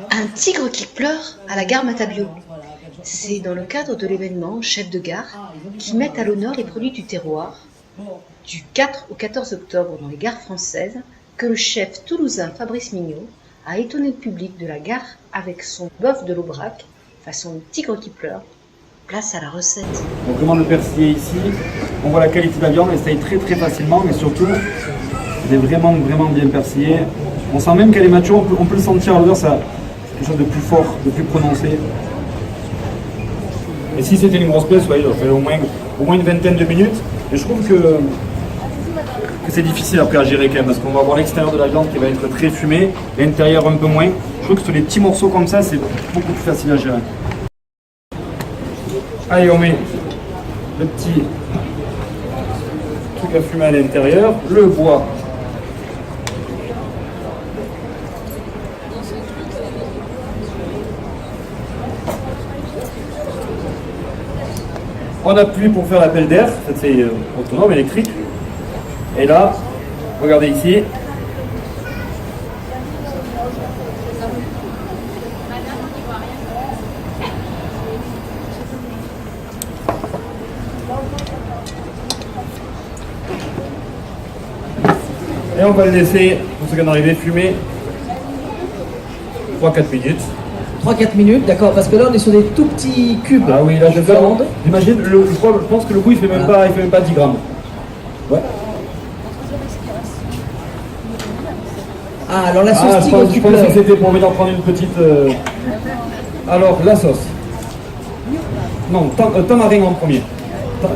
Un tigre qui pleure à la gare Matabio. C'est dans le cadre de l'événement Chef de gare qui met à l'honneur les produits du terroir du 4 au 14 octobre dans les gares françaises que le chef toulousain Fabrice Mignot a étonné le public de la gare avec son bœuf de l'Aubrac façon tigre qui pleure. Place à la recette. Donc vraiment le persillé ici, on voit la qualité de la viande, elle se taille très très facilement, mais surtout elle est vraiment bien persillée. On sent même qu'elle est mature, on peut le sentir à l'odeur, ça c'est quelque chose de plus fort, de plus prononcé. Et si c'était une grosse pièce, ouais, il aurait fallu au moins une vingtaine de minutes. Et je trouve que c'est difficile après à gérer quand même, parce qu'on va avoir l'extérieur de la viande qui va être très fumé, l'intérieur un peu moins. Je trouve que sur les petits morceaux comme ça, c'est beaucoup plus facile à gérer. Allez, on met le petit truc à fumer à l'intérieur, le bois. On appuie pour faire l'appel d'air, c'est autonome, électrique. Et là, regardez ici. Et on va le laisser, pour ceux qui en arrivent, fumer 3-4 minutes. 3-4 minutes, d'accord, parce que là on est sur des tout petits cubes. Ah oui, là je de viande. J'imagine, je pense que le goût il fait même pas 10 grammes. Ouais. Ah, alors la sauce Je tigre pense qui que pleure. c'était pour venir prendre une petite... Alors, la sauce. Non, tamarin en premier.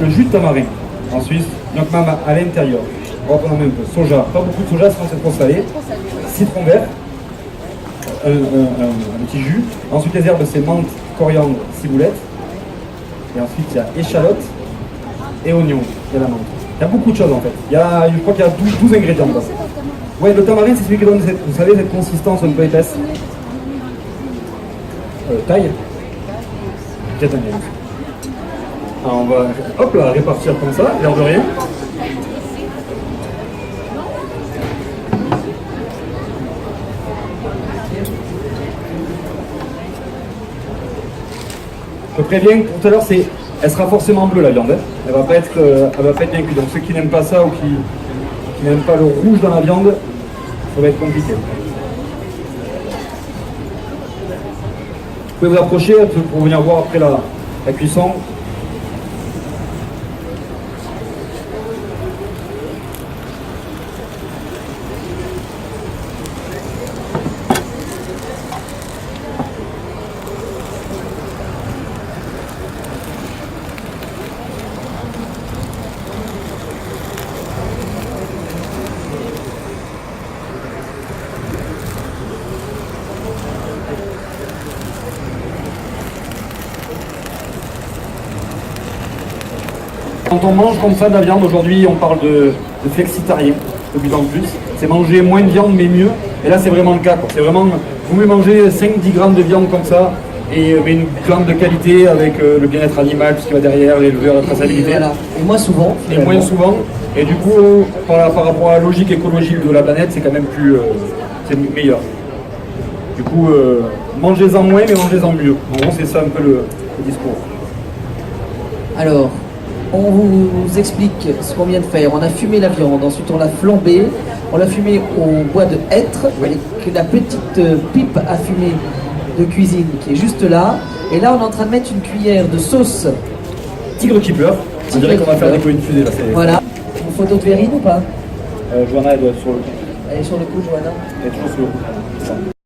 Le jus de tamarin. Ensuite, donc même à l'intérieur. On va prendre un peu. Soja. Pas beaucoup de soja, sinon c'est trop salé. Citron vert. Un petit jus. Ensuite, les herbes, c'est menthe, coriandre, ciboulette. Et ensuite, il y a échalote et oignon. Il y a la menthe. Il y a beaucoup de choses en fait. Je crois qu'il y a 12 ingrédients dedans. Ouais, le tamarin, c'est celui qui donne vous savez, cette consistance un peu épaisse. Taille. Peut-être un bien. Alors on va, hop là, répartir comme ça, l'air de rien. Je préviens, tout à l'heure, elle sera forcément bleue la viande. Hein. Elle va pas être bien cuite. Donc ceux qui n'aiment pas ça ou qui n'aiment pas le rouge dans la viande, ça va être compliqué. Vous pouvez vous approcher pour venir voir après la cuisson. Quand on mange comme ça de la viande, aujourd'hui on parle de flexitarien de plus en plus. C'est manger moins de viande mais mieux. Et là c'est vraiment le cas. C'est vraiment, vous pouvez manger 5-10 grammes de viande comme ça, mais une viande de qualité avec le bien-être animal, tout ce qui va derrière, l'éleveur, la traçabilité. Voilà. Et moins souvent. Et moins souvent. Et du coup, par rapport à la logique écologique de la planète, c'est quand même plus c'est meilleur. Du coup, mangez-en moins mais mangez-en mieux. En gros c'est ça un peu le discours. Alors, on vous explique ce qu'on vient de faire. On a fumé la viande, ensuite on l'a flambée, on l'a fumée au bois de hêtre, avec la petite pipe à fumer de cuisine qui est juste là. Et là on est en train de mettre une cuillère de sauce. Tigre qui pleure. On dirait qu'on va faire des pots de fusée là. Voilà. Une photo de Vérine ou pas? Johanna elle doit être sur le coup. Elle est sur le coup, Johanna. Elle est toujours sur le coup.